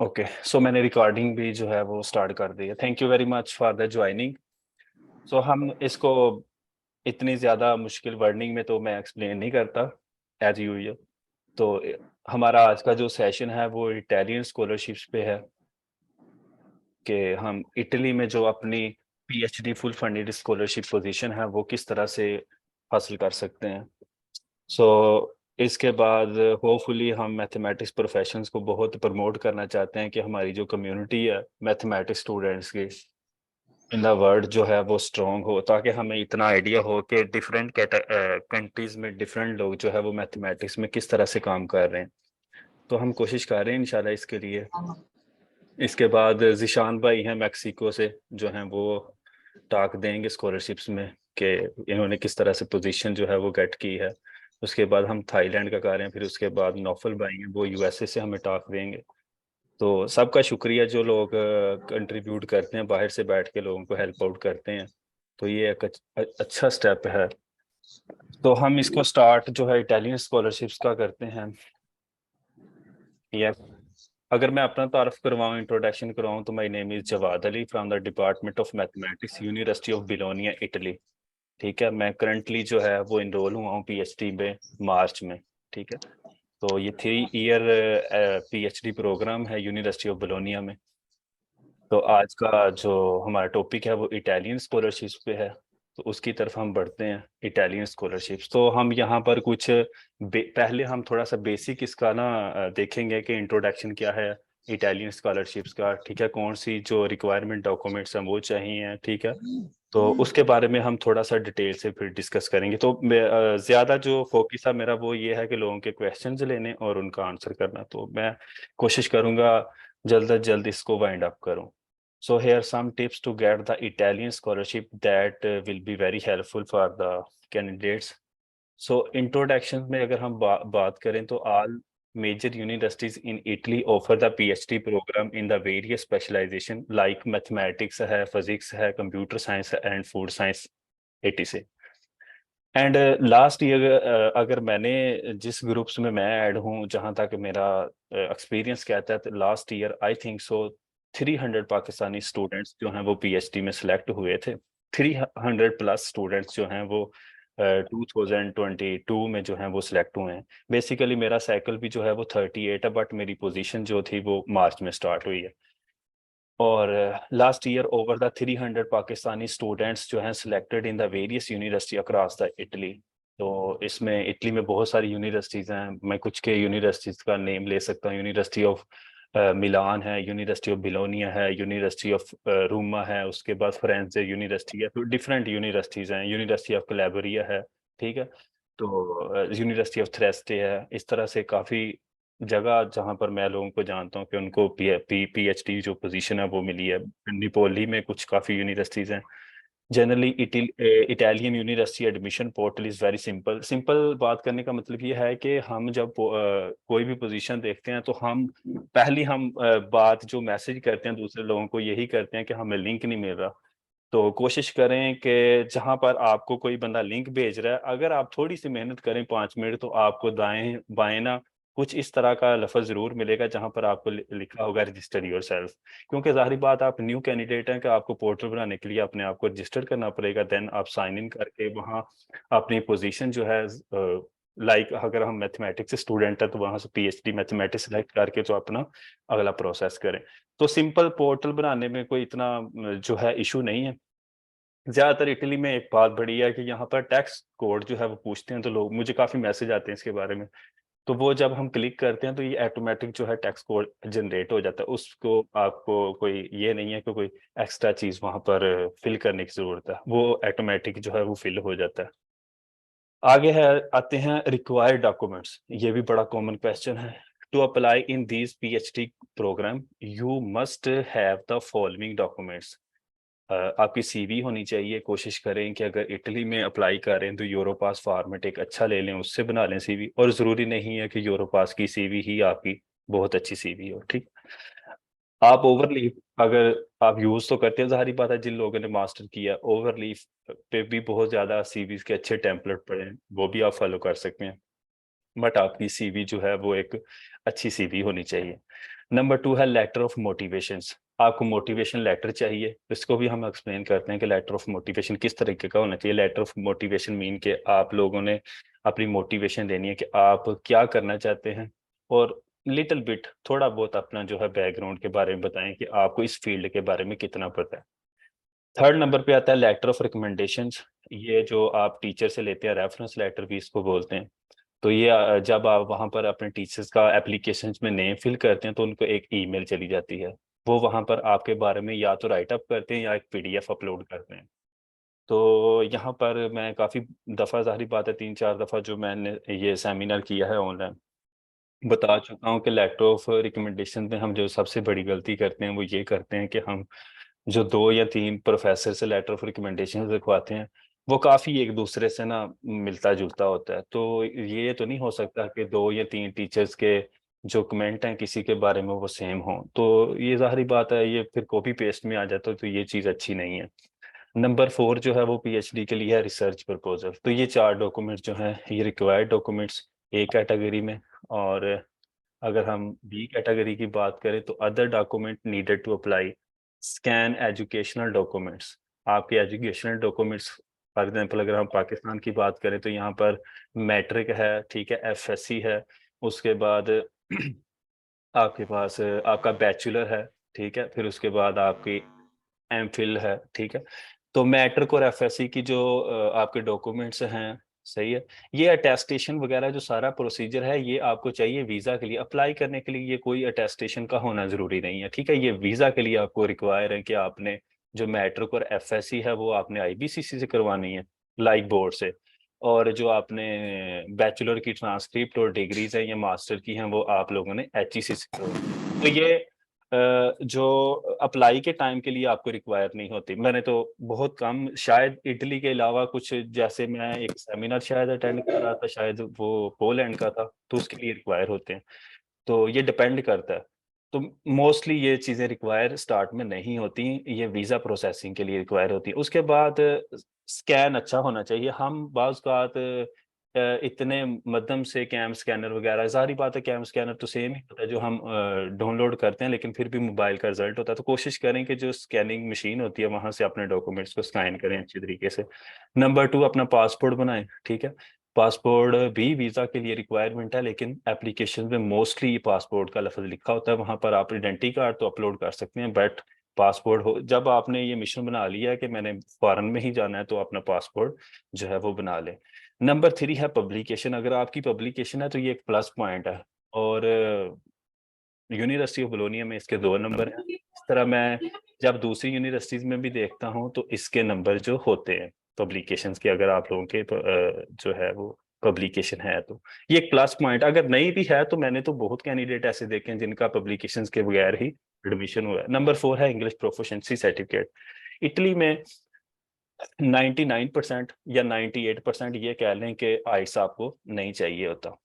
Okay, सो मैंने recording भी जो है वो स्टार्ट कर दी है। Thank you very much for the joining. So हम इसको इतनी ज़्यादा मुश्किल वर्डिंग में तो मैं एक्सप्लेन नहीं करता एज यूजुअल। तो हमारा आज का जो सेशन है वो इटालियन स्कॉलरशिप्स पे है कि हम इटली में जो अपनी PhD full funded scholarship position है वो किस तरह से हासिल कर सकते हैं। सो इसके बाद होपफुली हम मैथमेटिक्स प्रोफेशंस को बहुत प्रमोट करना चाहते हैं कि हमारी जो कम्युनिटी है मैथमेटिक्स स्टूडेंट्स की इन द वर्ल्ड जो है वो स्ट्रॉन्ग हो, ताकि हमें इतना आइडिया हो कि डिफरेंट कंट्रीज में डिफरेंट लोग जो है वो मैथमेटिक्स में किस तरह से काम कर रहे हैं। तो हम कोशिश कर रहे हैं इंशाल्लाह इसके लिए। इसके बाद जिशान भाई हैं मैक्सिको से, जो हैं वो टॉक देंगे स्कॉलरशिप्स में कि इन्होंने किस तरह से पोजीशन जो है वो गेट की है। उसके बाद हम थाईलैंड का कर रहे हैं, फिर उसके बाद नौफल भाई हैं वो यूएसए से हमें टॉक देंगे। तो सबका शुक्रिया जो लोग कंट्रीब्यूट करते हैं, बाहर से बैठ के लोगों को हेल्प आउट करते हैं। तो ये एक अच्छा स्टेप है। तो हम इसको स्टार्ट जो है इटालियन स्कॉलरशिप्स का करते हैं। ये अगर मैं अपना तारुफ करवाऊँ, इंट्रोडक्शन करवाऊँ, तो my name is Jawad Ali from the department of mathematics, university of Bologna, Italy. ठीक है, मैं करंटली जो है वो इनरोल हुआ हूँ पीएचडी में मार्च में। ठीक है, तो ये 3 ईयर पीएचडी प्रोग्राम है यूनिवर्सिटी ऑफ बिलोनिया में। तो आज का जो हमारा टॉपिक है वो इटालियन स्कॉलरशिप्स पे है। तो उसकी तरफ हम बढ़ते हैं, इटालियन स्कॉलरशिप्स। तो हम यहाँ पर कुछ पहले हम थोड़ा सा बेसिक इसका ना देखेंगे कि इंट्रोडक्शन क्या है इटालियन स्कॉलरशिप्स का। ठीक है, कौन सी जो रिक्वायरमेंट डॉक्यूमेंट्स हैं वो चाहिए। ठीक है, तो उसके बारे में हम थोड़ा सा डिटेल से फिर डिस्कस करेंगे। तो ज़्यादा जो फोकस है मेरा वो ये है कि लोगों के क्वेश्चंस लेने और उनका आंसर करना। तो मैं कोशिश करूंगा जल्द से जल्द इसको वाइंड अप करूं। So here are some tips to get the Italian scholarship that will be very helpful for the candidates. So introduction में अगर हम बात करें तो all major universities in Italy offer the PhD program in the various specialization like mathematics है, physics है, computer science है and food science etc. And last year अगर मैंने जिस ग्रुप्स में मैं ऐड हूँ, जहाँ तक मेरा एक्सपीरियंस कहता है, तो last year I think so 300 Pakistani students जो हैं वो पीएचडी में सिलेक्ट हुए थे। 300 प्लस स्टूडेंट्स जो हैं वो 2022 में जो हैं वो सिलेक्ट हुए हैं। बेसिकली मेरा साइकिल भी जो है वो 38 है, बट मेरी पोजीशन जो थी वो मार्च में स्टार्ट हुई है। और last year over the 300 Pakistani students जो हैं selected in the various university across the Italy. तो इसमें इटली में बहुत सारी यूनिवर्सिटीज़ हैं, मैं कुछ के यूनिवर्सिटीज़ का नेम ले सकता हूँ। यूनिवर्सिटी ऑफ मिलान है, यूनिवर्सिटी ऑफ बिलोनिया है, यूनिवर्सिटी ऑफ रूमा है, उसके बाद फ्रेंचे यूनिवर्सिटी है। तो डिफरेंट यूनिवर्सिटीज़ हैं, यूनिवर्सिटी ऑफ कलेबरिया है। ठीक है, तो यूनिवर्सिटी ऑफ थ्रेस्टे है। इस तरह से काफ़ी जगह जहाँ पर मैं लोगों को जानता हूँ कि उनको पीएचडी जो पोजीशन है वो मिली है। निपोली में कुछ काफ़ी यूनिवर्सिटीज़ हैं। Generally Italian university admission portal is very simple. Simple बात करने का मतलब ये है कि हम जब कोई भी पोजीशन देखते हैं तो हम पहली बात जो मैसेज करते हैं दूसरे लोगों को यही करते हैं कि हमें लिंक नहीं मिल रहा। तो कोशिश करें कि जहाँ पर आपको कोई बंदा लिंक भेज रहा है, अगर आप थोड़ी सी मेहनत करें 5 मिनट, तो आपको दाएं बाएं ना कुछ इस तरह का लफ्ज़ ज़रूर मिलेगा जहाँ पर आपको लिखा होगा रजिस्टर योरसेल्फ। क्योंकि ज़ाहिर बात, आप न्यू कैंडिडेट हैं कि आपको पोर्टल बनाने के लिए अपने आप को रजिस्टर करना पड़ेगा। देन आप साइन इन करके वहाँ अपनी पोजीशन जो है लाइक अगर हम मैथमेटिक्स स्टूडेंट है तो वहाँ से पीएचडी मैथमेटिक्स सेलेक्ट करके तो अपना अगला प्रोसेस करें। तो सिंपल पोर्टल बनाने में कोई इतना जो है इशू नहीं है। ज़्यादातर इटली में एक बात बड़ी है कि यहाँ पर टैक्स कोड जो है वो पूछते हैं, तो लोग, मुझे काफ़ी मैसेज आते हैं इसके बारे में। तो वो जब हम क्लिक करते हैं तो ये ऑटोमेटिक जो है टैक्स कोड जनरेट हो जाता है। उसको आपको कोई ये नहीं है कि कोई एक्स्ट्रा चीज़ वहाँ पर फिल करने की ज़रूरत है, वो ऑटोमेटिक जो है वो फिल हो जाता है। आगे है, आते हैं रिक्वायर्ड डॉक्यूमेंट्स। ये भी बड़ा कॉमन क्वेश्चन है। To apply in this PhD program you must have the following documents. आपकी सीवी होनी चाहिए। कोशिश करें कि अगर इटली में अप्लाई कर रहे हैं तो यूरोपास फॉर्मेट एक अच्छा ले लें, उससे बना लें सीवी। और ज़रूरी नहीं है कि यूरोपास की सीवी ही आपकी बहुत अच्छी सीवी हो। ठीक, आप ओवरलीफ अगर आप यूज़ तो करते हैं, ज़ाहिर बात है जिन लोगों ने मास्टर किया, ओवरलीफ पे भी बहुत ज़्यादा सीवीज के अच्छे टेम्पलेट पड़े हैं, वो भी आप फॉलो कर सकते हैं। बट आपकी सीवी जो है वो एक अच्छी सीवी होनी चाहिए। नंबर 2 है लेटर ऑफ मोटिवेशंस। आपको मोटिवेशन लेटर चाहिए, इसको भी हम एक्सप्लेन करते हैं कि लेटर ऑफ मोटिवेशन किस तरीके का होना चाहिए। लेटर ऑफ मोटिवेशन मीन के आप लोगों ने अपनी मोटिवेशन देनी है कि आप क्या करना चाहते हैं, और लिटिल बिट थोड़ा बहुत अपना जो है बैकग्राउंड के बारे में बताएं कि आपको इस फील्ड के बारे में कितना पता है। थर्ड नंबर पे आता है लेटर ऑफ रिकमेंडेशंस। ये जो आप टीचर से लेते हैं, रेफरेंस लेटर भी इसको बोलते हैं। तो ये जब आप वहाँ पर अपने टीचर्स का एप्लीकेशंस में नेम फिल करते हैं तो उनको एक ईमेल चली जाती है। वो वहाँ पर आपके बारे में या तो राइट अप करते हैं या एक पीडीएफ अपलोड करते हैं। तो यहाँ पर मैं काफ़ी दफ़ा, ज़ाहिर बात है 3-4 दफ़ा जो मैंने ये सेमिनार किया है ऑनलाइन, बता चुका हूँ कि लेटर ऑफ रिकमेंडेशन में हम जो सबसे बड़ी गलती करते हैं वो ये करते हैं कि हम जो 2 या 3 प्रोफ़ेसर से लेटर ऑफ रिकमेंडेशन लिखवाते हैं, वो काफ़ी एक-दूसरे से ना मिलता-जुलता होता है। तो ये तो नहीं हो सकता कि 2 या 3 टीचर्स के जो कमेंट हैं किसी के बारे में वो सेम हों। तो ये ज़ाहिर-सी बात है, ये फिर कॉपी पेस्ट में आ जाता है, तो ये चीज़ अच्छी नहीं है। नंबर 4 जो है वो पीएचडी के लिए है रिसर्च प्रपोज़ल। तो ये 4 डॉक्यूमेंट्स जो हैं ये रिक्वायर्ड डॉक्यूमेंट्स ए कैटेगरी में। और अगर हम बी कैटेगरी की बात करें तो other document needed to apply, scan educational documents. आपके एजुकेशनल डॉक्यूमेंट्स, फॉर एग्जांपल अगर हम पाकिस्तान की बात करें तो यहाँ पर मैट्रिक है, ठीक है, एफएससी है, उसके बाद आपके पास आपका बैचलर है, ठीक है, फिर उसके बाद आपकी एमफिल है, ठीक है। तो मैट्रिक और एफएससी की जो आपके डॉक्यूमेंट्स हैं, सही है। ये अटेस्टेशन वगैरह जो सारा प्रोसीजर है ये आपको चाहिए वीज़ा के लिए। अप्लाई करने के लिए ये कोई अटेस्टेशन का होना ज़रूरी नहीं है, ठीक है। ये वीज़ा के लिए आपको रिक्वायर है कि आपने जो मैट्रिक और एफएससी है वो आपने आईबीसीसी से करवानी है, लाइक बोर्ड से। और जो आपने बैचलर की ट्रांसक्रिप्ट और डिग्रीज़ हैं या मास्टर की हैं वो आप लोगों ने एचईसी से करवानी। तो ये जो अप्लाई के टाइम के लिए आपको रिक्वायर नहीं होती। मैंने तो बहुत कम, शायद इटली के अलावा कुछ, जैसे मैं एक सेमिनार शायद अटेंड कर रहा था, शायद वो पोलैंड का था, तो उसके लिए रिक्वायर होते हैं। तो ये डिपेंड करता है। तो मोस्टली ये चीज़ें रिक्वायर स्टार्ट में नहीं होती, ये वीज़ा प्रोसेसिंग के लिए रिक्वायर होती है। उसके बाद स्कैन अच्छा होना चाहिए। हम बाज़ औक़ात इतने मध्यम से कैम स्कैनर वगैरह, ज़ाहिर बात है कैम स्कैनर तो सेम ही होता है जो हम डाउनलोड करते हैं, लेकिन फिर भी मोबाइल का रिज़ल्ट होता है। तो कोशिश करें कि जो स्कैनिंग मशीन होती है वहाँ से अपने डॉक्यूमेंट्स को स्कैन करें अच्छी तरीके से। नंबर 2 अपना पासपोर्ट बनाएँ, ठीक है। पासपोर्ट भी वीज़ा के लिए रिक्वायरमेंट है, लेकिन एप्लीकेशन में मोस्टली पासपोर्ट का लफ़्ज़ लिखा होता है। वहाँ पर आप आइडेंटिटी कार्ड तो अपलोड कर सकते हैं, बट पासपोर्ट हो, जब आपने ये मिशन बना लिया है कि मैंने फ़ॉरेन में ही जाना है, तो अपना पासपोर्ट जो है वो बना लें। नंबर 3 है पब्लिकेशन। अगर आपकी पब्लिकेशन है तो ये एक प्लस पॉइंट है। और यूनिवर्सिटी ऑफ बोलोनिया में इसके 2 नंबर हैं। इस तरह मैं जब दूसरी यूनिवर्सिटीज़ में भी देखता हूँ तो इसके नंबर जो होते हैं पब्लिकेशंस के, अगर आप लोगों के जो है वो पब्लिकेशन है तो ये एक प्लस पॉइंट। अगर नहीं भी है तो मैंने तो बहुत कैंडिडेट ऐसे देखे हैं जिनका पब्लिकेशंस के बगैर ही एडमिशन हुआ है। नंबर 4 है इंग्लिश प्रोफिशिएंसी सर्टिफिकेट। इटली में 99% या 98% ये कह लें कि आइल्स आपको नहीं चाहिए होता।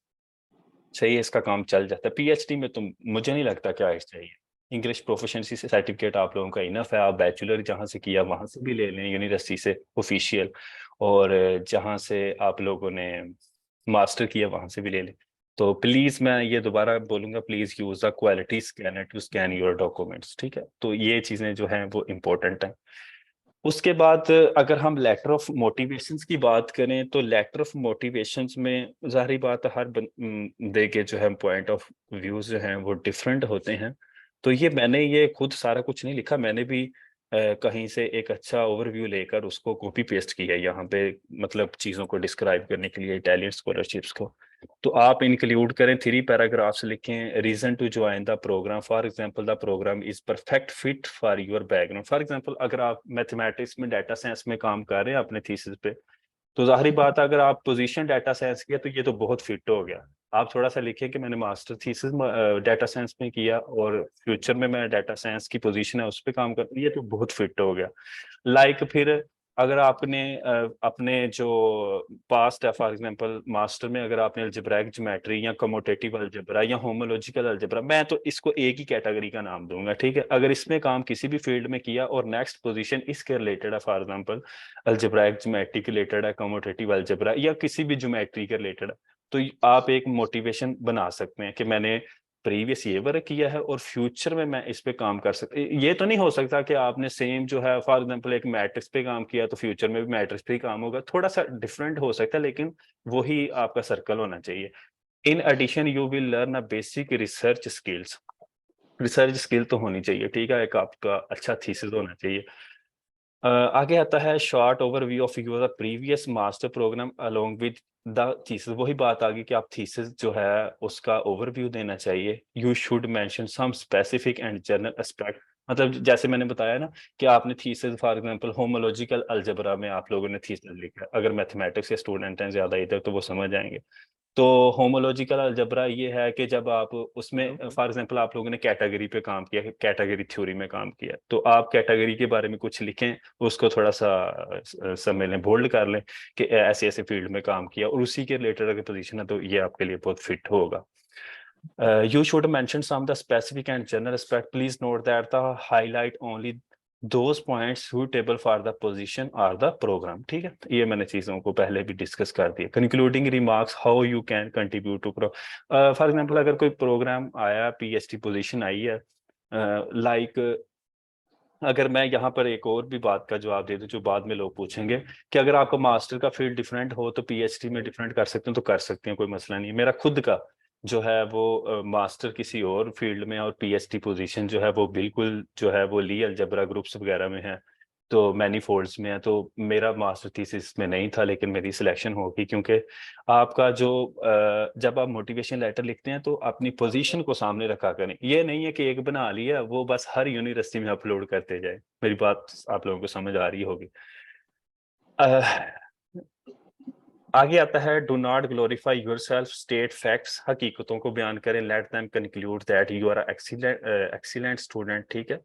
सही है, इसका काम चल जाता है। पीएचडी में तो मुझे नहीं लगता कि आइल्स चाहिए। इंग्लिश प्रोफिशिएंसी से सर्टिफिकेट आप लोगों का इनफ है। आप बैचलर जहाँ से किया वहाँ से भी ले लें यूनिवर्सिटी से ऑफिशियल, और जहाँ से आप लोगों ने मास्टर किया वहाँ से भी ले लें। तो प्लीज़ मैं ये दोबारा बोलूँगा, please use the quality scanner to scan your documents, ठीक है? तो ये चीज़ें जो हैं वो इम्पोर्टेंट हैं। उसके बाद अगर हम लेटर ऑफ मोटिवेशंस की बात करें तो लेटर ऑफ मोटिवेशंस में ज़ाहिर बात है हर बंदे के जो है पॉइंट ऑफ व्यूज जो हैं वो डिफरेंट होते हैं। तो ये मैंने ये खुद सारा कुछ नहीं लिखा, मैंने भी कहीं से एक अच्छा ओवरव्यू लेकर उसको कॉपी पेस्ट किया है यहाँ पे, मतलब चीज़ों को डिस्क्राइब करने के लिए इटालियन स्कॉलरशिप्स को। तो आप इंक्लूड करें 3 पैराग्राफ्स लिखें, reason to join the program, for example the program is perfect fit for your background. For example अगर आप मैथमेटिक्स में डाटा साइंस में काम कर रहे हैं अपने थीसिस पे, तो ज़ाहिर बात है अगर आप पोजीशन डाटा साइंस किया तो ये तो बहुत फिट हो गया। आप थोड़ा-सा लिखें कि मैंने मास्टर थीसिस डाटा साइंस में किया और फ्यूचर में मैं डाटा साइंस की पोजीशन है उस पे काम कर, ये तो बहुत फिट हो गया। लाइक फिर अगर आपने अपने जो पास्ट है, फॉर एग्जांपल मास्टर में अगर आपने अलजेब्राइक ज्योमेट्री या कम्यूटेटिव अलजेब्रा या होमोलॉजिकल अलजेब्रा, मैं तो इसको एक ही कैटेगरी का नाम दूँगा, ठीक है? अगर इसमें काम किसी भी फील्ड में किया और नेक्स्ट पोजीशन इसके रिलेटेड है, फॉर एग्जांपल अलजेब्राइक ज्योमेट्री के रिलेटेड है, कम्यूटेटिव अलजेब्रा या किसी भी ज्योमेट्री के रिलेटेड है, तो आप एक मोटिवेशन बना सकते हैं कि मैंने प्रीवियस ये वर्क किया है और फ्यूचर में मैं इस पे काम कर सकता। ये तो नहीं हो सकता कि आपने सेम जो है फॉर एग्जांपल एक मैट्रिक्स पे काम किया तो फ्यूचर में भी मैट्रिक्स पे ही काम होगा, थोड़ा सा डिफरेंट हो सकता है, लेकिन वही आपका सर्कल होना चाहिए। In addition you will learn a basic research skills. Research skill तो होनी चाहिए, ठीक है, एक आपका अच्छा थीसिस होना चाहिए। आगे आता है short overview of your previous master program along with the thesis. वही बात आ गई कि आप थीसिस जो है उसका ओवरव्यू देना चाहिए। You should mention some specific and general aspect. मतलब जैसे मैंने बताया ना कि आपने thesis for example homological algebra में आप लोगों ने थीसिस लिखा है, अगर मैथमेटिक्स के स्टूडेंट हैं ज्यादा इधर तो वो समझ आएंगे। तो होमोलॉजिकल अलजेब्रा ये है कि जब आप उसमें फॉर एग्जांपल आप लोगों ने कैटेगरी पे काम किया, कैटेगरी थ्योरी में काम किया, तो आप कैटेगरी के बारे में कुछ लिखें, उसको थोड़ा सा समय लें, बोल्ड कर लें कि ऐसे ऐसे फील्ड में काम किया और उसी के रिलेटेड अगर पोजीशन है तो ये आपके लिए बहुत फिट होगा। You should mention some of the specific and general aspect. Please note that the highlight only those points suitable for the position or the program. ठीक है, ये मैंने चीजों को पहले भी डिस्कस कर दिया। Concluding remarks, how you can contribute to pro. For example, अगर कोई प्रोग्राम आया, PhD पोजीशन आई है, लाइक अगर मैं यहाँ पर एक और भी बात का जवाब दे दूं जो बाद में लोग पूछेंगे कि अगर आपका मास्टर का फील्ड डिफरेंट हो तो पीएचडी में डिफरेंट कर सकते हैं, तो कर सकते हैं, कोई मसला नहीं है। मेरा खुद का जो है वो मास्टर किसी और फील्ड में और पीएचडी पोजीशन जो है वो बिल्कुल जो है वो ली अलजेब्रा ग्रुप्स वगैरह में है, तो मैनीफोल्ड्स में है। तो मेरा मास्टर थीसिस में नहीं था, लेकिन मेरी सिलेक्शन होगी, क्योंकि आपका जो जब आप मोटिवेशन लेटर लिखते हैं तो अपनी पोजीशन को सामने रखा करें। ये नहीं है कि एक बना लिया वो बस हर यूनिवर्सिटी में अपलोड करते जाए। मेरी बात आप लोगों को समझ आ रही होगी। आगे आता है do not glorify yourself, state facts, हकीकतों को बयान करें। Let them conclude that you are excellent student. ठीक है,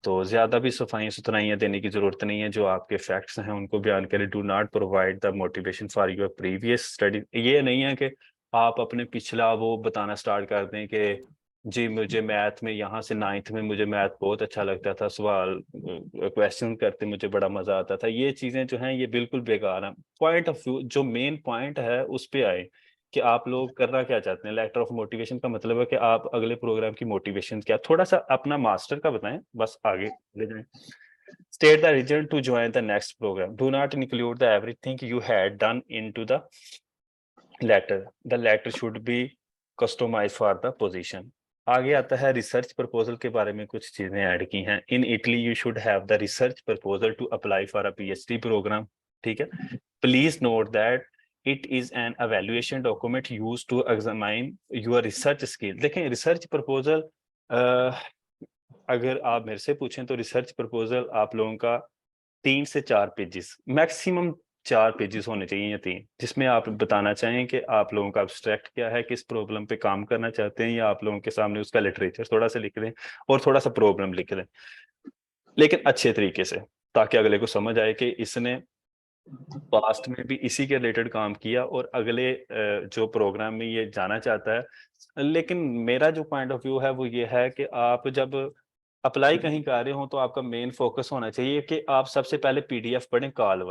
तो ज्यादा भी सफाई सुथराइयां देने की जरूरत नहीं है, जो आपके फैक्ट्स हैं उनको बयान करें। Do not provide the motivation for your previous study. ये नहीं है कि आप अपने पिछला वो बताना स्टार्ट कर दें कि जी मुझे मैथ में यहाँ से नाइन्थ में मुझे मैथ बहुत अच्छा लगता था, सवाल क्वेश्चन करते मुझे बड़ा मजा आता था। ये चीजें जो हैं ये बिल्कुल बेकार हैं। पॉइंट ऑफ व्यू जो मेन पॉइंट है उस पे आए कि आप लोग करना क्या चाहते हैं। लेटर ऑफ मोटिवेशन का मतलब है कि आप अगले प्रोग्राम की मोटिवेशन क्या, थोड़ा सा अपना मास्टर का बताएं, बस आगे ले जाएं। State the reason to join the next program. Do not include the everything you had done into the letter. The letter should be customized for the position. आगे आता है रिसर्च प्रपोजल के बारे में कुछ चीजें ऐड की हैं। In Italy you should have the research proposal to apply for a PhD program. ठीक है, please note that it is an evaluation document used to examine your research skill। देखें रिसर्च प्रपोजल, अगर आप मेरे से पूछें तो रिसर्च प्रपोजल आप लोगों का 3 से 4 पेजेस मैक्सिमम, 4 पेजेस होने चाहिए या 3, जिसमें आप बताना चाहें कि आप लोगों का एब्स्ट्रैक्ट क्या है, किस प्रॉब्लम पे काम करना चाहते हैं, या आप लोगों के सामने उसका लिटरेचर थोड़ा सा लिख दें और थोड़ा सा प्रॉब्लम लिख दें, लेकिन अच्छे तरीके से, ताकि अगले को समझ आए कि इसने पास्ट में भी इसी के रिलेटेड काम किया और अगले जो प्रोग्राम में ये जाना चाहता है। लेकिन मेरा जो पॉइंट ऑफ व्यू है वो ये है कि आप जब अप्लाई कहीं कर रहे हो तो आपका मेन फोकस होना चाहिए कि आप सबसे पहले पीडीएफ पढ़ें कॉल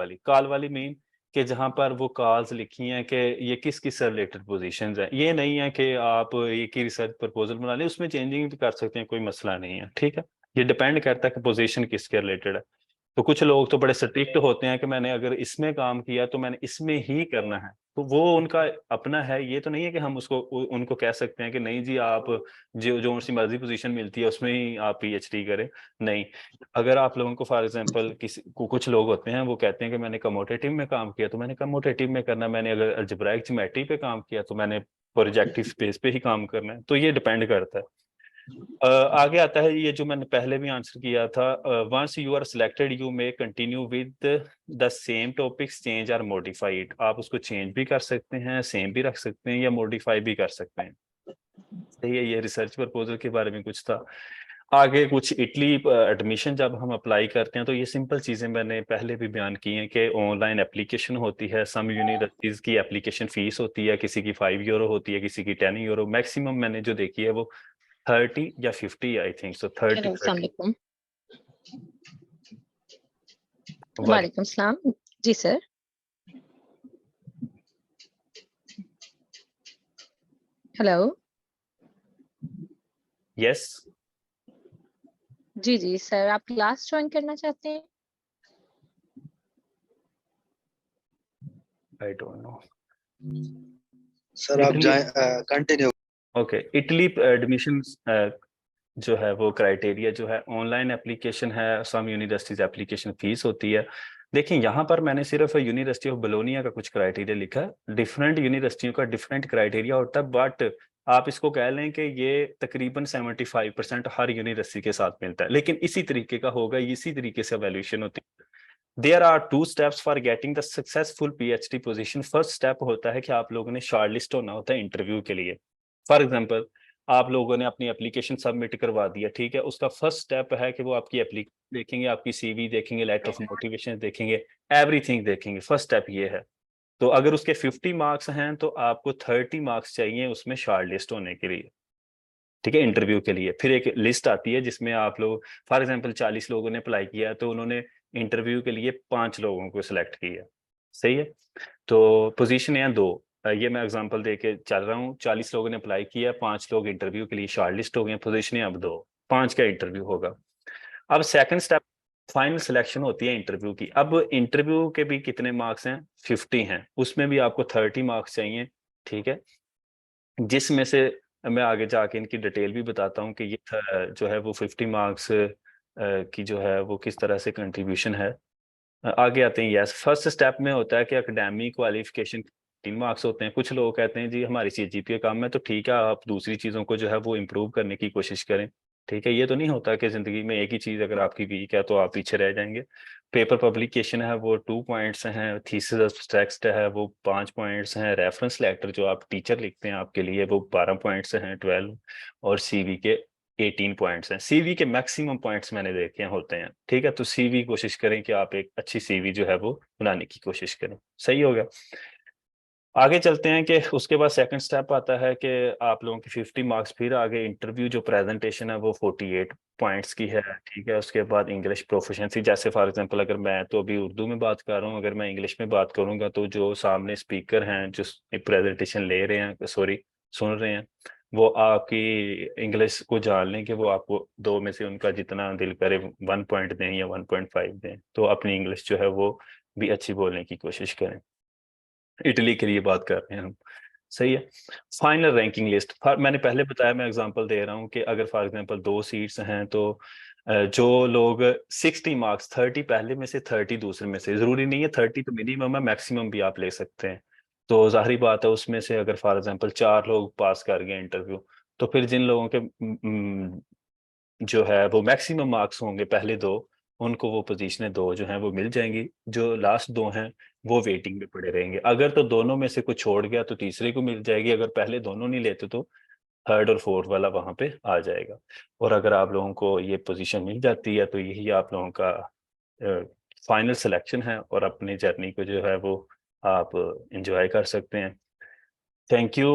वाली मीन कि जहां पर वो कॉल्स लिखी हैं कि ये किस किस से रिलेटेड पोजीशंस हैं। ये नहीं है कि आप एक ही रिसर्च प्रपोजल बना लें, उसमें चेंजिंग भी कर सकते हैं, कोई मसला नहीं है। ठीक है, ये डिपेंड करता है कि पोजीशन किसके रिलेटेड है। तो कुछ लोग तो बड़े स्ट्रिक्ट होते हैं कि मैंने अगर इसमें काम किया तो मैंने इसमें ही करना है, तो वो उनका अपना है। ये तो नहीं है कि हम उसको उनको कह सकते हैं कि नहीं जी आप जो जो सी मर्जी पोजीशन मिलती है उसमें ही आप पीएचडी करें। नहीं, अगर आप लोगों को फॉर एग्जांपल किसी को, कुछ लोग होते हैं वो कहते हैं कि मैंने कमोटेटिव में काम किया तो मैंने कमोटेटिव में करना, मैंने अगर अलजेब्राइक ज्योमेट्री पे काम किया तो मैंने प्रोजेक्टिव स्पेस पे ही काम करना है। तो ये डिपेंड करता है। आगे आता है ये जो मैंने पहले भी आंसर किया था। Once you are selected you may continue with the same topics, change और मॉडिफाई इट। आप उसको चेंज भी कर सकते हैं, सेम भी रख सकते हैं, या मॉडिफाई भी कर सकते हैं। सही है, ये रिसर्च प्रपोजल के बारे में कुछ था। आगे कुछ इटली एडमिशन जब हम अप्लाई करते हैं तो ये सिंपल चीजें मैंने पहले भी बयान की हैं कि ऑनलाइन एप्लीकेशन होती है। सम यूनिवर्सिटीज की एप्लीकेशन फीस होती है, किसी की 5 यूरो होती है, किसी की 10 यूरो। मैक्सिमम मैंने जो देखी है वो 30 या 50, आई थिंक सो, 30 हेलो, अस्सलाम 30। वालेकुम। वाले वालेकुम सलाम। जी सर। हेलो। यस। जी, जी सर, आप क्लास जॉइन करना चाहते हैं? I don't know. सर आप इटली। जाए कंटिन्यू। ओके, इटली एडमिशन जो है वो क्राइटेरिया जो है ऑनलाइन एप्लीकेशन है, सम यूनिवर्सिटीज एप्लीकेशन फीस होती है। देखिए यहाँ पर मैंने सिर्फ यूनिवर्सिटी ऑफ बोलोनिया का कुछ क्राइटेरिया लिखा है, डिफरेंट यूनिवर्सिटियों का डिफरेंट क्राइटेरिया होता है, बट आप इसको कह लें कि ये तकरीबन 75% हर यूनिवर्सिटी के साथ मिलता है, लेकिन इसी तरीके का होगा, इसी तरीके से वैल्यूएशन होती है। There are 2 steps for getting the successful PhD position. First step होता है कि आप लोगों ने शॉर्टलिस्ट होना होता है इंटरव्यू के लिए। फॉर एग्जांपल, आप लोगों ने अपनी एप्लीकेशन सबमिट करवा दिया, ठीक है, उसका फर्स्ट स्टेप है कि वो आपकी एप्लीकेशन देखेंगे, आपकी सीवी देखेंगे, लेटर ऑफ मोटिवेशन देखेंगे, एवरीथिंग देखेंगे। फर्स्ट स्टेप ये है। तो अगर उसके 50 मार्क्स हैं तो आपको 30 मार्क्स चाहिए उसमें शॉर्टलिस्ट होने के लिए, ठीक है, इंटरव्यू के लिए। फिर एक लिस्ट आती है जिसमें आप लोग, फॉर एग्जांपल 40 लोगों ने अप्लाई किया है तो उन्होंने इंटरव्यू के लिए 5 लोगों को सिलेक्ट किया। सही है। तो पोजीशन है 2। ये मैं एग्जांपल दे के चल रहा हूँ। 40 लोगों ने अप्लाई किया, 5 लोग इंटरव्यू के लिए शॉर्टलिस्ट हो गए, पोजीशन है अब 2, 5 का इंटरव्यू होगा। अब सेकंड स्टेप फाइनल सिलेक्शन होती है इंटरव्यू की। अब इंटरव्यू के भी कितने मार्क्स हैं? 50 हैं, उसमें भी आपको 30 मार्क्स चाहिए, ठीक है, जिसमें से मैं आगे जाके इनकी डिटेल भी बताता हूँ कि ये जो है वो 50 मार्क्स की जो है वो किस तरह से कंट्रीब्यूशन है। आगे आते हैं। यस, फर्स्ट स्टेप में होता है कि एकेडमिक क्वालिफिकेशन 3 मार्क्स होते हैं। कुछ लोग कहते हैं जी हमारी सीजीपीए कम है, तो ठीक है, आप दूसरी चीज़ों को जो है वो इम्प्रूव करने की कोशिश करें, ठीक है। ये तो नहीं होता कि ज़िंदगी में एक ही चीज़ अगर आपकी वीक है तो आप पीछे रह जाएंगे। पेपर पब्लिकेशन है वो 2 पॉइंट्स हैं, थीसिस टेक्स्ट है वो 5 पॉइंट्स हैं, रेफरेंस लेटर जो आप टीचर लिखते हैं आपके लिए वो 12 पॉइंट्स हैं, 12, और सीवी के 18 पॉइंट्स हैं। सीवी के मैक्सिमम पॉइंट्स मैंने देखे हैं होते हैं, ठीक है। तो सीवी कोशिश करें कि आप एक अच्छी सीवी जो है वो बनाने की कोशिश करें। सही हो गया। आगे चलते हैं कि उसके बाद सेकंड स्टेप आता है कि आप लोगों की 50 मार्क्स, फिर आगे इंटरव्यू जो प्रेजेंटेशन है वो 48 पॉइंट्स की है, ठीक है। उसके बाद इंग्लिश प्रोफिशिएंसी, जैसे फॉर एग्जांपल अगर मैं तो अभी उर्दू में बात कर रहा हूँ, अगर मैं इंग्लिश में बात करूंगा तो जो सामने स्पीकर हैं जो प्रेजेंटेशन ले रहे हैं, सॉरी, सुन रहे हैं, वो आपकी इंग्लिश को जान लें कि वो आपको 2 में से उनका जितना दिल करे 1 पॉइंट दें या 1.5 दें, तो अपनी इंग्लिश जो है वो भी अच्छी बोलने की कोशिश करें। इटली के लिए बात कर रहे हैं हम। सही है। फाइनल रैंकिंग लिस्ट, मैंने पहले बताया, मैं एग्जांपल दे रहा हूँ कि अगर फॉर एग्जांपल 2 सीट्स हैं तो जो लोग 60 मार्क्स, 30 पहले में से 30 दूसरे में से, जरूरी नहीं है 30 तो मिनिमम है, मैक्सिमम भी आप ले सकते हैं। तो जाहिर बात है उसमें से अगर फॉर एग्जांपल 4 लोग पास कर गए इंटरव्यू, तो फिर जिन लोगों के जो है वो मैक्सिमम मार्क्स होंगे पहले 2, उनको वो पोजीशनें 2 जो हैं वो मिल जाएंगी। जो लास्ट 2 हैं वो वेटिंग में पड़े रहेंगे। अगर तो दोनों में से कुछ छोड़ गया तो तीसरे को मिल जाएगी, अगर पहले दोनों नहीं लेते तो थर्ड और फोर्थ वाला वहां पे आ जाएगा। और अगर आप लोगों को ये पोजीशन मिल जाती है तो यही आप लोगों का फाइनल सिलेक्शन है, और अपनी जर्नी को जो है वो आप एंजॉय कर सकते हैं। Thank you.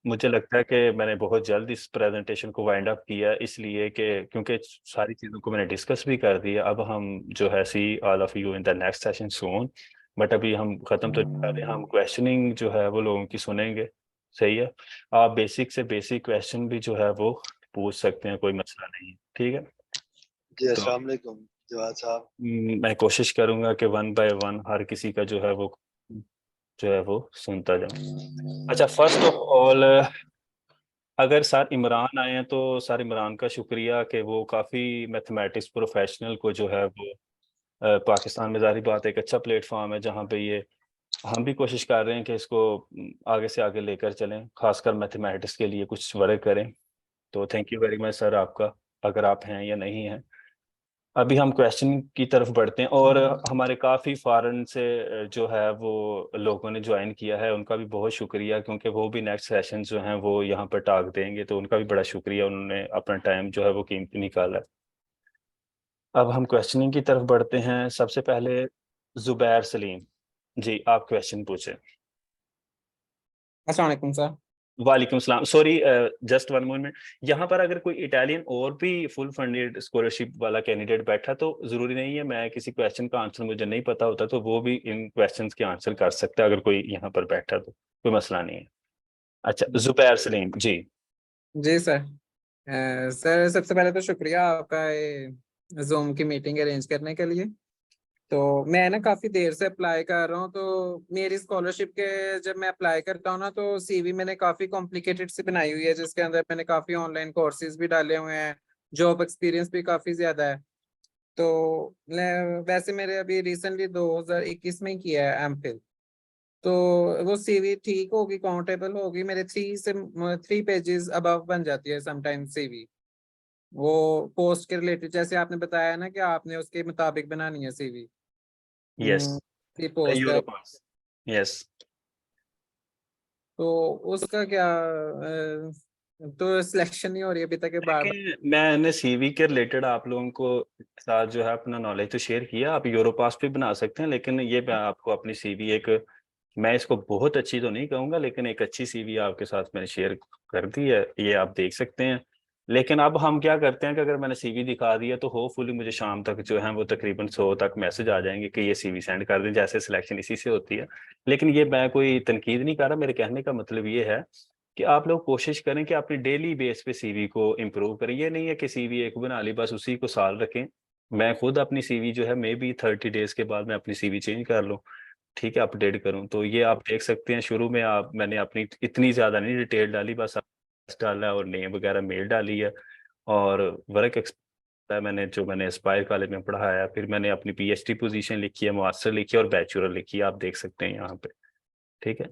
मुझे लगता है कि मैंने बहुत जल्द इस प्रेजेंटेशन को वाइंड अप किया, इसलिए कि क्योंकि सारी चीज़ों को मैंने डिस्कस भी कर दिया। अब हम जो है see all of you in the next session soon, but अभी हम ख़त्म तो नहीं कर रहे, हम क्वेश्चनिंग जो है वो लोगों की सुनेंगे। सही है। आप बेसिक से बेसिक क्वेश्चन भी जो है वो पूछ सकते हैं, कोई मसला नहीं है, ठीक है। जी तो अस्सलाम वालेकुम जवाद साहब। मैं कोशिश करूंगा कि 1 बाय 1 हर किसी का जो है वो सुनता जाऊं। अच्छा, फर्स्ट ऑफ ऑल, अगर सर इमरान आए हैं तो सर इमरान का शुक्रिया कि वो काफ़ी मैथमेटिक्स प्रोफेशनल को जो है वो पाकिस्तान में, जारी बात है, एक अच्छा प्लेटफॉर्म है जहाँ पे ये, हम भी कोशिश कर रहे हैं कि इसको आगे से आगे लेकर चलें, खासकर मैथमेटिक्स के लिए कुछ वर्क करें। तो thank you very much sir आपका, अगर आप हैं या नहीं हैं। अभी हम क्वेश्चन की तरफ बढ़ते हैं, और हमारे काफ़ी फॉरेन से जो है वो लोगों ने ज्वाइन किया है, उनका भी बहुत शुक्रिया, क्योंकि वो भी नेक्स्ट सेशन जो हैं वो यहाँ पर टॉक देंगे, तो उनका भी बड़ा शुक्रिया, उन्होंने अपना टाइम जो है वो कीमती निकाला है। अब हम क्वेश्चनिंग की तरफ बढ़ते हैं। सबसे पहले जुबैर सलीम जी, आप क्वेश्चन पूछें। अस्सलाम वालेकुम सर। वालेकुम सलाम। Sorry, just 1 moment. यहाँ पर अगर कोई इटालियन और भी फुल फंडेड स्कॉलरशिप वाला कैंडिडेट बैठा तो जरूरी नहीं है, मैं किसी क्वेश्चन का आंसर मुझे नहीं पता होता तो वो भी इन क्वेश्चंस के आंसर कर सकता है, अगर कोई यहाँ पर बैठा तो कोई मसला नहीं है। अच्छा, जुबैर सलीम जी। जी सर। सर सबसे पहले तो शुक्रिया आपका ये जूम की मीटिंग अरेंज करने के लिए। तो मैं ना काफ़ी देर से अप्लाई कर रहा हूँ, तो मेरी स्कॉलरशिप के जब मैं अप्लाई करता हूँ ना तो सीवी मैंने काफ़ी कॉम्प्लिकेटेड सी बनाई हुई है, जिसके अंदर मैंने काफ़ी ऑनलाइन कोर्सेज भी डाले हुए हैं, जॉब एक्सपीरियंस भी काफ़ी ज़्यादा है। तो मैं वैसे मेरे अभी रिसेंटली 2021 में ही किया है एमफिल। तो वो सीवी ठीक होगी, काउंटेबल होगी, मेरे 3 पेजेस अबव बन जाती है समटाइम्स सीवी। वो पोस्ट के रिलेटेड जैसे आपने बताया ना कि आपने उसके मुताबिक बनानी है सीवी। यस, की पोस्ट है, यूरोपास। यस, तो उसका क्या तो सिलेक्शन नहीं हो रही अभी तक के बार बार। लेकिन मैंने सीवी के रिलेटेड आप लोगों को साथ जो है अपना नॉलेज तो शेयर किया। आप यूरोपास भी बना सकते हैं, लेकिन ये मैं आपको अपनी सीवी एक, मैं इसको बहुत अच्छी तो नहीं कहूंगा, लेकिन एक अच्छी सीवी आपके साथ मैंने शेयर कर दी है, ये आप देख सकते हैं। लेकिन अब हम क्या करते हैं कि अगर मैंने सीवी दिखा दिया तो होपफुली मुझे शाम तक जो है वो तकरीबन 100 तक मैसेज आ जाएंगे कि ये सीवी सेंड कर दें, जैसे सिलेक्शन इसी से होती है। लेकिन ये मैं कोई तनकीद नहीं कर रहा, मेरे कहने का मतलब ये है कि आप लोग कोशिश करें कि अपनी डेली बेस पे सीवी को इम्प्रूव करें। ये नहीं है कि सीवी एक बना ली बस उसी को साल रखें। मैं खुद अपनी सीवी जो है मे बी 30 डेज के बाद मैं अपनी सीवी चेंज कर लूँ, ठीक है, अपडेट करूँ। तो ये आप देख सकते हैं, शुरू में आप मैंने अपनी इतनी ज़्यादा नहीं डिटेल डाली, बस डाला और नेम वगैरह मेल डाली है, और वर्क मैंने जो मैंने एस्पायर कॉलेज में पढ़ाया, फिर मैंने अपनी पीएचडी पोजीशन लिखी है, मास्टर लिखी है और बैचलर लिखी है, आप देख सकते हैं यहाँ पे, ठीक है।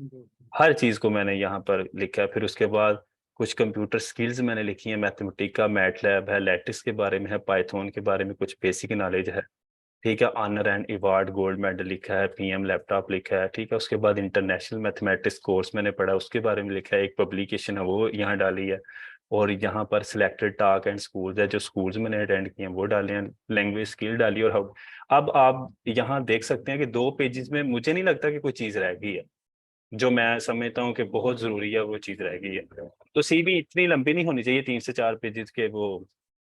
हर चीज़ को मैंने यहाँ पर लिखा है। फिर उसके बाद कुछ कंप्यूटर स्किल्स मैंने लिखी है, मैथमेटिका, मैटलैब है, लैटिस के बारे में है, पाइथन के बारे में कुछ बेसिक नॉलेज है, ठीक है। Honour and award gold medal लिखा है, पीएम लैपटॉप लिखा है, ठीक है। उसके बाद इंटरनेशनल मैथमेटिक्स कोर्स मैंने पढ़ा, उसके बारे में लिखा है, एक पब्लिकेशन है वो यहाँ डाली है। और यहाँ पर सिलेक्टेड टॉक एंड स्कूल्स है, जो स्कूल्स मैंने अटेंड किए हैं वो डाले हैं, लैंग्वेज स्किल डाली। और अब आप यहाँ देख सकते हैं कि 2 पेजेस में मुझे नहीं लगता कि कोई चीज़ रह गई है, जो मैं समझता हूँ कि बहुत जरूरी है वो चीज़ रह गई है। तो सीवी इतनी लंबी नहीं होनी चाहिए, 3 से 4 पेजेस के, वो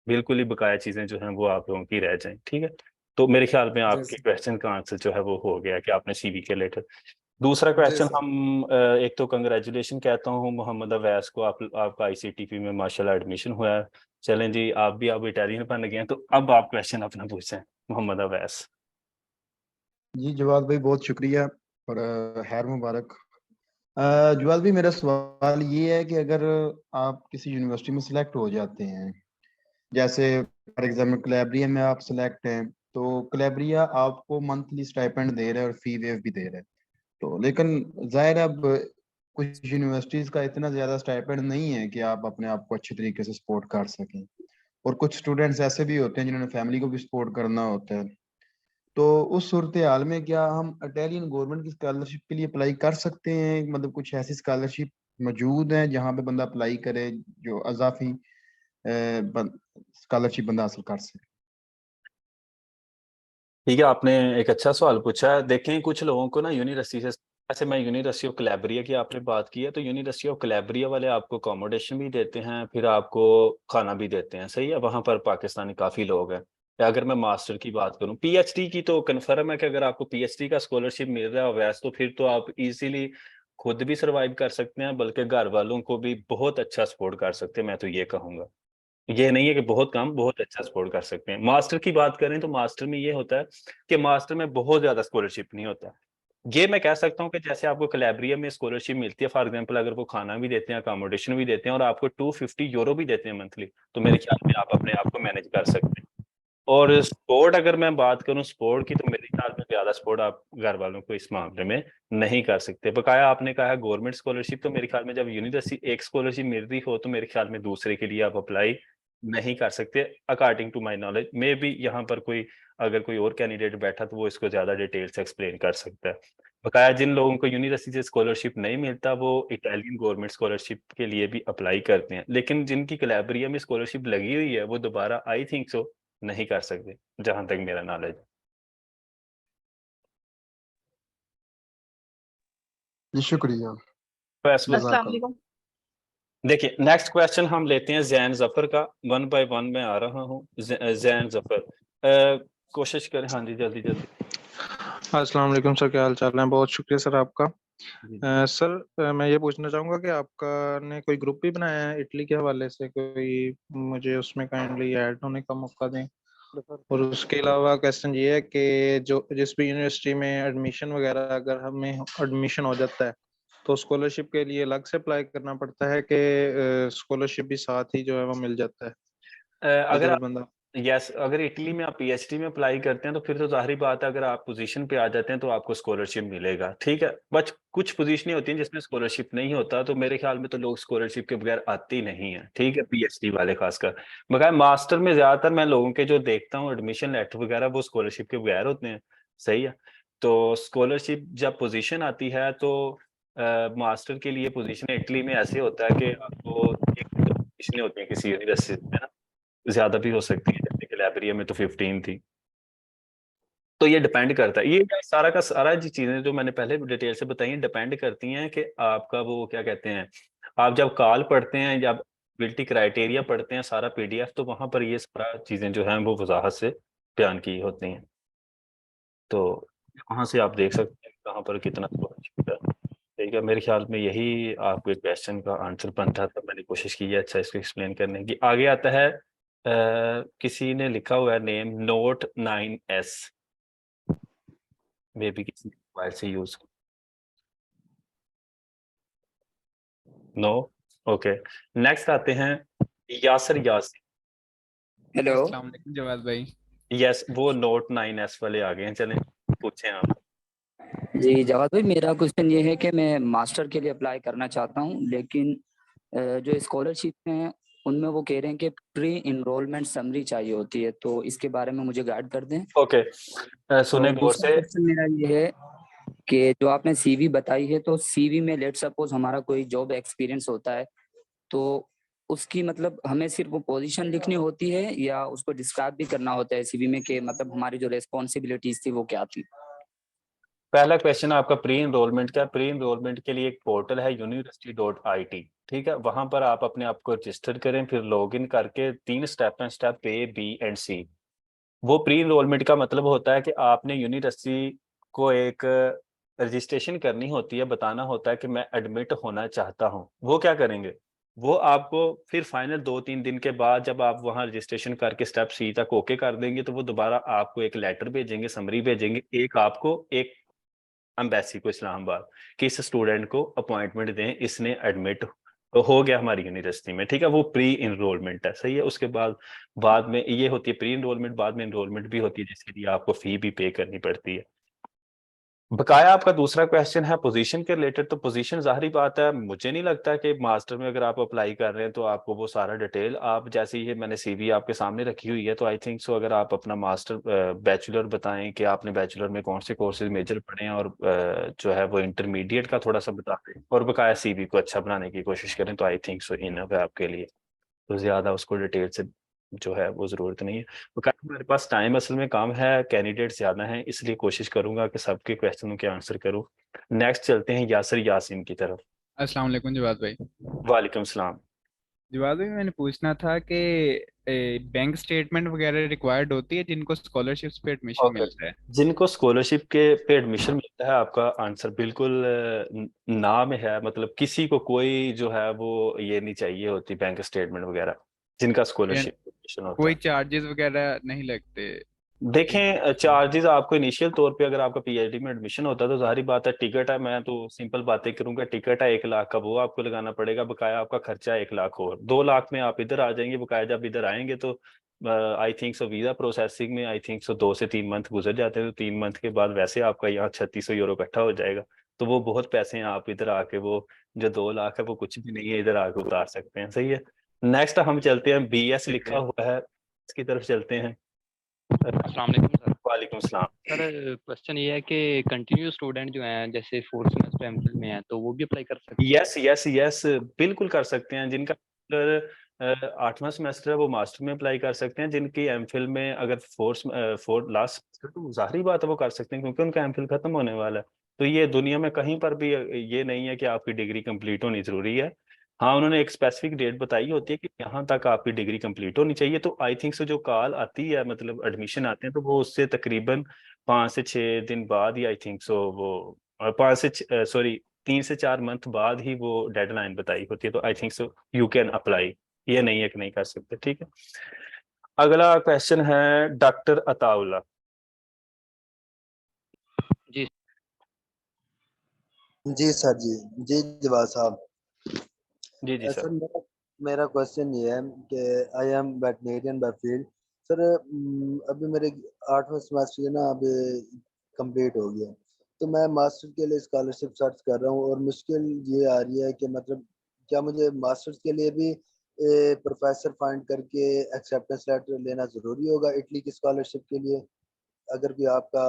बिल्कुल ही बकाया चीजें जो हैं वो आप लोगों की रह जाएं, ठीक है। तो मेरे ख्याल में जी आपके सर। क्वेश्चन का आंसर जो है वो हो गया कि आपने सीवी के रिलेटेड। दूसरा जी क्वेश्चन सर। हम एक तो कंग्रेचुलेशन कहता हूँ मोहम्मद अवैस को, आपका आईसीटीपी में माशाल्लाह एडमिशन हुआ है। चलें जी, आप भी अब इटालियन बन गए हैं, तो अब आप क्वेश्चन अपना पूछें मोहम्मद अवैस। जी जवाद भाई बहुत शुक्रिया और खैर मुबारक। जवाद भाई मेरा सवाल ये है कि अगर आप किसी यूनिवर्सिटी में सिलेक्ट हो जाते हैं, जैसे फॉर एग्जाम्पल कलेब्रिया में आप सिलेक्ट हैं, तो कलेब्रिया आपको मंथली स्टाइपेंड दे रहा है और फी वेव भी दे रहा है, तो लेकिन जाहिर है अब कुछ यूनिवर्सिटीज का इतना ज्यादा स्टाइपेंड नहीं है कि आप अपने आप को अच्छे तरीके से सपोर्ट कर सकें, और कुछ स्टूडेंट्स ऐसे भी होते हैं जिन्होंने फैमिली को भी सपोर्ट करना होता है। तो उस सूरत हाल में क्या हम इटालियन गवर्नमेंट की स्कॉलरशिप के लिए अप्लाई कर सकते हैं? मतलब कुछ ऐसी स्कॉलरशिप मौजूद है जहाँ पे बंदा अप्लाई करे जो अजाफी स्कॉलरशिप बंदा हासिल कर सके? ठीक है, आपने एक अच्छा सवाल पूछा है। देखें, कुछ लोगों को ना यूनिवर्सिटी से, ऐसे मैं यूनिवर्सिटी ऑफ कलैब्रिया की आपने बात की है, तो यूनिवर्सिटी ऑफ कलैब्रिया वाले आपको अकोमोडेशन भी देते हैं, फिर आपको खाना भी देते हैं, सही है। वहाँ पर पाकिस्तानी काफ़ी लोग हैं। या अगर मैं मास्टर की बात करूँ, पीएचडी की तो कन्फर्म है कि अगर आपको पीएचडी का स्कॉलरशिप मिल रहा है वैसे, तो फिर तो आप इजीली खुद भी सर्वाइव कर सकते हैं, बल्कि घर वालों को भी बहुत अच्छा सपोर्ट कर सकते हैं, मैं तो ये कहूँगा। ये नहीं है कि बहुत कम, बहुत अच्छा सपोर्ट कर सकते हैं। मास्टर की बात करें तो मास्टर में ये होता है कि मास्टर में बहुत ज़्यादा स्कॉलरशिप नहीं होता। ये मैं कह सकता हूँ कि जैसे आपको कलैब्रिया में स्कॉलरशिप मिलती है, फॉर एग्जांपल अगर वो खाना भी देते हैं, अकोमोडेशन भी देते हैं और आपको 250 यूरो भी देते हैं मंथली, तो मेरे ख्याल में आप अपने आप को मैनेज कर सकते हैं। और सपोर्ट अगर मैं बात करूँ सपोर्ट की, तो मेरे ख्याल में ज़्यादा सपोर्ट आप घर वालों को इस मामले में नहीं कर सकते। बकाया आपने कहा है गवर्नमेंट स्कॉलरशिप, तो मेरे ख्याल में जब यूनिवर्सिटी एक स्कॉलरशिप मिल रही हो तो मेरे ख्याल में दूसरे के लिए आप अप्लाई नहीं कर सकते, according to my knowledge. Maybe यहाँ पर कोई, अगर कोई और कैंडिडेट बैठा तो वो इसको ज्यादा डिटेल से एक्सप्लेन कर सकता है। बकाया जिन लोगों को यूनिवर्सिटी से स्कॉलरशिप नहीं मिलता वो इटालियन गवर्नमेंट स्कॉलरशिप के लिए भी अप्लाई करते हैं, लेकिन जिनकी कलैब्रिया में स्कॉलरशिप लगी हुई है वो दोबारा आई थिंक सो नहीं कर सकते, जहां तक मेरा नॉलेज। जी शुक्रिया। फैसला। अस्सलाम वालेकुम। देखिए, नेक्स्ट क्वेश्चन हम लेते हैं जैन जफर का। 1 बाय 1 मैं आ रहा हूँ। जैन जफर, कोशिश करें, हाँ जी, जल्दी जल्दी। अस्सलाम वालेकुम सर, क्या हाल चाल है? बहुत शुक्रिया सर आपका। जी। सर मैं ये पूछना चाहूंगा कि आपका ने कोई ग्रुप भी बनाया है इटली के हवाले से, कोई मुझे उसमें काइंडली ऐड होने का मौका दें। और उसके अलावा क्वेश्चन ये है कि जो जिस भी यूनिवर्सिटी में एडमिशन वगैरह अगर हमें एडमिशन हो जाता है तो स्कॉलरशिप के लिए अलग से अप्लाई करना पड़ता है कि स्कॉलरशिप भी साथ ही जो है वो मिल जाता है अगर अगर आप बंदा। यस अगर इटली में आप पीएचडी में अप्लाई करते हैं तो फिर तो जाहिर बात है, अगर आप पोजीशन पे आ जाते हैं तो आपको स्कॉलरशिप मिलेगा, ठीक है। बट कुछ पोजीशनें होती हैं जिसमें स्कॉलरशिप नहीं होता, तो मेरे ख्याल में तो लोग स्कॉलरशिप के बगैर आते ही नहीं है, ठीक है, पीएचडी वाले खासकर। मगर मास्टर में ज्यादातर मैं लोगों के जो देखता हूँ एडमिशन लेटर वगैरह वो स्कॉलरशिप के बगैर होते हैं, सही है। तो स्कॉलरशिप जब पोजीशन आती है तो मास्टर के लिए पोजीशन इटली में ऐसे होता है कि आपको एक पोजीशनें होती हैं किसी यूनिवर्सिटी में ना, ज्यादा भी हो सकती है, जैसे कि लाइब्रेरी में तो 15 थी। तो ये डिपेंड करता है, ये सारा का सारा जी चीजें जो मैंने पहले डिटेल से बताई डिपेंड करती हैं कि आपका वो क्या कहते हैं, आप जब कॉल पढ़ते हैं, जब एलिजिबिलिटी क्राइटेरिया पढ़ते हैं सारा पीडीएफ, तो वहां पर ये सारा चीजें जो हैं वो वजाहत से बयान की होती हैं। तो वहां से आप देख सकते हैं कहाँ पर कितना scholarship है, ठीक है। मेरे ख्याल में यही आपके क्वेश्चन का आंसर बनता था, मैंने कोशिश की है अच्छा इसको एक्सप्लेन करने की। आगे आता है किसी ने लिखा हुआ है name note 9S, may be किसी मोबाइल से यूज, नो, ओके। नेक्स्ट आते हैं यासर यासीन। हेलो। अस्सलाम वालेकुम जवाद भाई। यस वो नोट 9S वाले आ गए हैं, चलें पूछें आप। जी जवाद भाई, मेरा क्वेश्चन ये है कि मैं मास्टर के लिए अप्लाई करना चाहता हूँ, लेकिन जो स्कॉलरशिप हैं उनमें वो कह रहे हैं कि प्री इनरोलमेंट समरी चाहिए होती है, तो इसके बारे में मुझे गाइड कर दें। ओके सुने तो गौर दूसरा से। क्वेश्चन मेरा ये है कि जो आपने सीवी बताई है, तो सीवी में लेट सपोज हमारा कोई जॉब एक्सपीरियंस होता है, तो उसकी मतलब हमें सिर्फ वो पोजीशन लिखनी होती है या उसको डिस्क्राइब भी करना होता है सीवी में कि मतलब हमारी जो रेस्पॉन्सिबिलिटीज थी वो क्या थी? पहला क्वेश्चन आपका प्री एनरोलमेंट का। प्री एनरोलमेंट के लिए एक पोर्टल है university.it, ठीक है, वहां पर आप अपने आप को रजिस्टर करें, फिर लॉगिन करके 3 स्टेप हैं, स्टेप ए बी एंड सी। वो प्री एनरोलमेंट का मतलब होता है कि आपने यूनिवर्सिटी को एक रजिस्ट्रेशन करनी होती है, बताना होता है कि मैं एडमिट होना चाहता हूँ। वो क्या करेंगे, वो आपको फिर फाइनल 2-3 दिन के बाद जब आप वहाँ रजिस्ट्रेशन करके स्टेप सी तक ओके कर देंगे, तो वो दोबारा आपको एक लेटर भेजेंगे, समरी भेजेंगे, एक आपको एक एम्बेसी को इस्लामाबाद कि इस स्टूडेंट को अपॉइंटमेंट दें, इसने एडमिट हो गया हमारी यूनिवर्सिटी में, ठीक है। वो प्री इनरोलमेंट है, सही है। उसके बाद में ये होती है प्री इनरोलमेंट, बाद में इनरोलमेंट भी होती है जिसके लिए आपको फी भी पे करनी पड़ती है। बकाया आपका दूसरा क्वेश्चन है पोजीशन के रिलेटेड। तो पोजीशन जाहिर बात है, मुझे नहीं लगता कि मास्टर में अगर आप अप्लाई कर रहे हैं तो आपको वो सारा डिटेल, आप जैसे ही मैंने सीवी आपके सामने रखी हुई है, तो आई थिंक सो अगर आप अपना मास्टर बैचलर बताएं कि आपने बैचलर में कौन से कोर्सेज मेजर पढ़े हैं, और जो है वो इंटरमीडिएट का थोड़ा सा बता दें, और बकाया सीवी को अच्छा बनाने की कोशिश करें, तो आई थिंक सो इनफ है आपके लिए। तो ज्यादा उसको डिटेल से जो है वो जरूरत नहीं है। मेरे पास टाइम असल में कम है, कैंडिडेट ज्यादा हैं, इसलिए कोशिश करूंगा कि सबके क्वेश्चनों के आंसर करूं। नेक्स्ट चलते हैं यासर यासीन की तरफ। अस्सलाम वालेकुम जवाद भाई। वालेकुम सलाम। जवाद भाई मैंने पूछना था कि बैंक स्टेटमेंट वगैरह रिक्वायर्ड होती है जिनको स्कॉलरशिप्स पे एडमिशन ओके, मिलता है? जिनको स्कॉलरशिप के पे एडमिशन मिलता है, आपका आंसर बिल्कुल ना में है, मतलब किसी को कोई जो है वो ये नहीं चाहिए होती बैंक स्टेटमेंट वगैरह, जिनका यानी स्कॉलरशिप एडमिशन होता कोई है। चार्जेस वगैरह नहीं लगते? देखें चार्जेस आपको इनिशियल तौर पे, अगर आपका पीएचडी में एडमिशन होता है तो जाहिर बात है टिकट है, मैं तो सिंपल बातें करूंगा, टिकट है 1 लाख का, वो आपको लगाना पड़ेगा, बकाया आपका खर्चा 1 लाख, और 2 लाख में आप इधर आ जाएंगे। बकाया जब इधर आएंगे तो I think so visa processing में आई थिंक सो 2 से 3 मंथ गुजर जाते हैं, तो 3 मंथ के बाद वैसे आपका यहाँ 3600 यूरो इकट्ठा हो जाएगा। तो वो बहुत पैसे हैं, आप इधर आके वो जो 2 लाख है वो कुछ भी नहीं है, इधर आके उतार सकते हैं, सही है। नेक्स्ट हम चलते हैं बीएस लिखा हुआ है, इसकी तरफ चलते हैं। अस्सलाम वालेकुम सर। वालेकुम सलाम। सर क्वेश्चन ये है कि कंटिन्यू स्टूडेंट जो हैं जैसे 4th सेमेस्टर एमफिल में हैं तो वो भी अप्लाई कर सकते हैं? यस यस यस बिल्कुल कर सकते हैं। जिनका 8वां सेमेस्टर है वो मास्टर में अप्लाई कर सकते हैं। जिनकी एमफिल में अगर फोर्थ लास्ट सेमेस्टर, तो जाहिर बात है वो कर सकते हैं, क्योंकि उनका एमफिल खत्म होने वाला है। तो ये दुनिया में कहीं पर भी ये नहीं है कि आपकी डिग्री कंप्लीट होनी जरूरी है। हाँ, उन्होंने एक स्पेसिफिक डेट बताई होती है कि यहाँ तक आपकी डिग्री कंप्लीट होनी चाहिए। तो आई थिंक सो जो कॉल आती है, मतलब एडमिशन आते हैं, तो वो उससे तकरीबन 5 से 6 दिन बाद ही आई थिंक सो वो 5 से सॉरी 3 से 4 मंथ बाद ही वो डेडलाइन बताई होती है, तो I think so you can apply. ये नहीं है कि नहीं कर सकते, ठीक है। अगला क्वेश्चन है डॉक्टर अताउल्ला। जी जी सर जी। जी जवाद साहब। जी जी सर सर। मेरा क्वेश्चन ये है कि I am veterinarian by field. Sir अभी मेरे 8वां सेमेस्टर ना अभी कंप्लीट हो गया, तो मैं मास्टर के लिए स्कॉलरशिप सर्च कर रहा हूँ और मुश्किल ये आ रही है कि मतलब क्या मुझे मास्टर्स के लिए भी प्रोफेसर फाइंड करके एक्सेप्टेंस लेटर लेना ज़रूरी होगा इटली की स्कॉलरशिप के लिए? अगर कोई आपका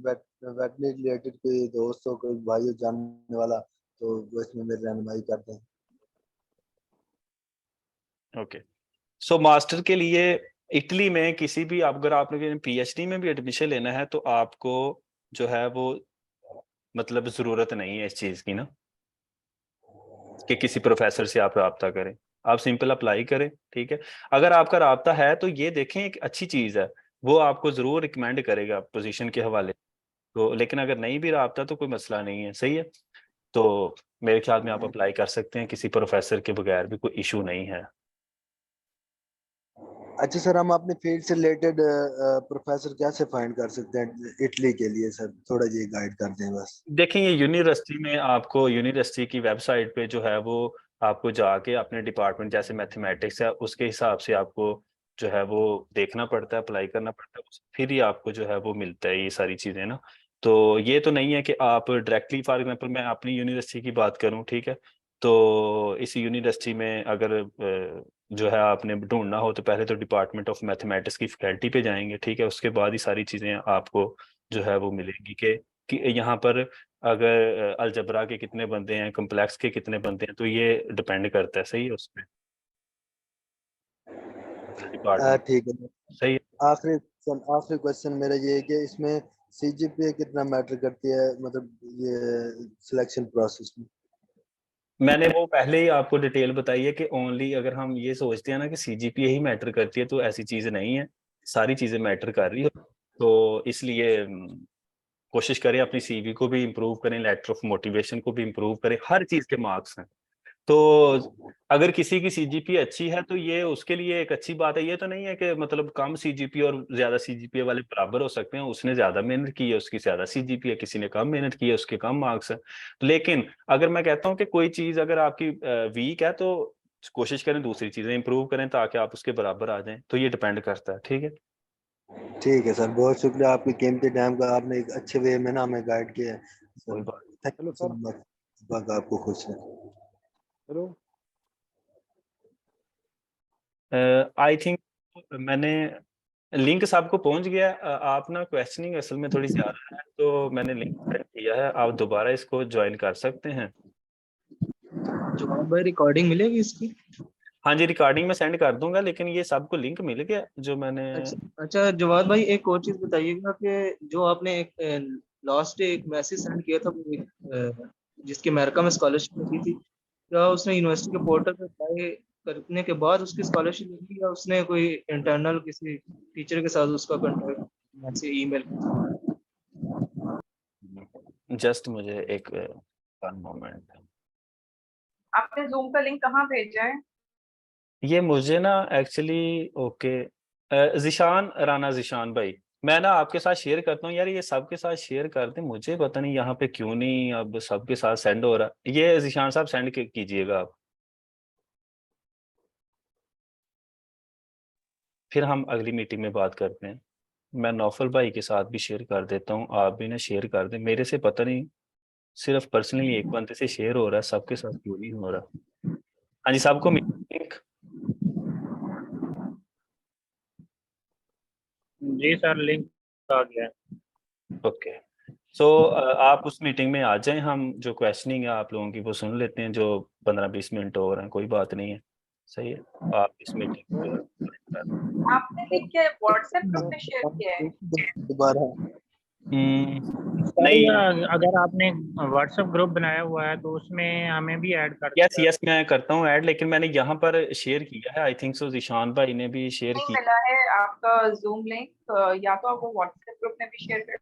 वेटनरी रिलेटेड कोई दोस्त हो, कोई भाई हो जानने वाला, तो वो इसमें मेरी रहनुमाई कर दें। ओके, सो मास्टर के लिए इटली में किसी भी अगर आपने पीएचडी में भी एडमिशन लेना है तो आपको जो है वो मतलब जरूरत नहीं है इस चीज की ना, कि किसी प्रोफेसर से आप राब्ता करें। आप सिंपल अप्लाई करें, ठीक है। अगर आपका राब्ता है तो ये देखें एक अच्छी चीज है, वो आपको जरूर रिकमेंड करेगा पोजीशन के हवाले। तो लेकिन अगर नहीं भी राब्ता तो कोई मसला नहीं है, सही है। तो मेरे ख्याल में आप अप्लाई कर सकते हैं, किसी प्रोफेसर के बगैर भी कोई इशू नहीं है। अच्छा सर, हम अपने फील्ड से रिलेटेड प्रोफेसर कैसे फाइंड कर सकते हैं इटली के लिए? सर थोड़ा ये गाइड कर दें बस। देखें, ये यूनिवर्सिटी में आपको यूनिवर्सिटी की वेबसाइट पे जो है वो आपको जाके अपने डिपार्टमेंट जैसे मैथमेटिक्स है उसके हिसाब से आपको जो है वो देखना पड़ता है, अप्लाई करना पड़ता है, फिर ही आपको जो है वो मिलता है ये सारी चीज़ें ना। तो ये तो नहीं है कि आप डायरेक्टली, फॉर एग्जांपल मैं अपनी यूनिवर्सिटी की बात करूं, ठीक है। तो इस यूनिवर्सिटी में अगर जो है आपने ढूंढना हो तो पहले तो डिपार्टमेंट ऑफ मैथमेटिक्स की फैकल्टी पे जाएंगे, ठीक है। उसके बाद ही सारी चीज़ें आपको जो है वो मिलेंगी कि यहाँ पर अगर अलजबरा के कितने बंदे हैं, कॉम्प्लेक्स के कितने बंदे हैं, तो ये डिपेंड करता है, सही है उसमें डिपार्टमेंट, ठीक है। सही है। आखिरी क्वेश्चन मेरा ये है कि इसमें सीजीपीए कितना मैटर करती है, मतलब ये सिलेक्शन प्रोसेस में? मैंने वो पहले ही आपको डिटेल बताई है कि ओनली अगर हम ये सोचते हैं ना कि सीजीपीए ही मैटर करती है, तो ऐसी चीज नहीं है, सारी चीजें मैटर कर रही है। तो इसलिए कोशिश करें अपनी सीवी को भी इम्प्रूव करें, लेटर ऑफ मोटिवेशन को भी इम्प्रूव करें, हर चीज के मार्क्स हैं। तो अगर किसी की सीजीपीए अच्छी है तो ये उसके लिए एक अच्छी बात है। ये तो नहीं है कि मतलब कम सीजीपीए और ज्यादा सीजीपीए वाले बराबर हो सकते हैं, उसने ज्यादा मेहनत की है उसकी ज्यादा सीजीपीए, किसी ने कम मेहनत की है उसके कम मार्क्स है। लेकिन अगर मैं कहता हूँ कि कोई चीज अगर आपकी वीक है तो कोशिश करें दूसरी चीजें इंप्रूव करें ताकि आप उसके बराबर आ जाएं, तो ये डिपेंड करता है, ठीक है। ठीक है सर, बहुत शुक्रिया आपके कीमती टाइम का, आपने एक अच्छे वे में ना हमें गाइड किया है कोई सर। बात। थैंक यू सो मच, आपको खुश है। आई थिंक मैंने लिंक सबको पहुंच गया। आप ना क्वेश्चनिंग असल में थोड़ी ज्यादा है, तो मैंने लिंक सेंड किया है, आप दोबारा इसको ज्वाइन कर सकते हैं। जवाब भाई रिकॉर्डिंग मिलेगी इसकी? हाँ जी, रिकॉर्डिंग में सेंड कर दूंगा, लेकिन ये सबको लिंक मिल गया जो मैंने। अच्छा जवाब भाई, एक और चीज बताइएगा कि जो आपने एक लास्ट डे एक मैसेज सेंड किया था जिसकी अमेरिका में स्कॉलरशिप लगी थी, क्या उसने यूनिवर्सिटी के पोर्टल पर अप्लाई करने के बाद उसकी स्कॉलरशिप लगी या उसने कोई इंटरनल किसी टीचर के साथ उसका कॉन्टैक्ट मैसेज ईमेल? जस्ट मुझे एक मोमेंट। आपने जूम का लिंक कहाँ भेजा है? ये मुझे ना एक्चुअली, ओके, जिशान राना, जिशान भाई, मैं ना आपके साथ शेयर करता हूँ यार, ये सबके साथ शेयर कर दें, मुझे पता नहीं यहाँ पे क्यों नहीं अब सबके साथ सेंड हो रहा। ये जिशान साहब सेंड कीजिएगा आप, फिर हम अगली मीटिंग में बात करते हैं। मैं नौफल भाई के साथ भी शेयर कर देता हूँ, आप भी ना शेयर कर दें। मेरे से पता नहीं सिर्फ पर्सनली एक बंदे से शेयर हो रहा है, सबके साथ क्यों नहीं हो रहा। हाँ जी, सबको लिंक। जी सर, लिंक आ गया। ओके, सो आप उस मीटिंग में आ जाएं, हम जो क्वेश्चनिंग है आप लोगों की वो सुन लेते हैं, जो 15-20 मिनट हो रहे हैं, कोई बात नहीं है, सही है। आप इस मीटिंग आपने लिंक क्या व्हाट्सएप ग्रुप में शेयर किया है? दोबारा नहीं, अगर आपने व्हाट्सएप ग्रुप बनाया हुआ है तो उसमें हमें भी ऐड कर यस यस मैं करता हूँ ऐड, लेकिन मैंने यहाँ पर शेयर किया है, आई थिंक सो जिशान भाई ने भी शेयर नहीं किया। मिला है आपका जूम लिंक, या तो आप वो व्हाट्सएप ग्रुप में भी शेयर कर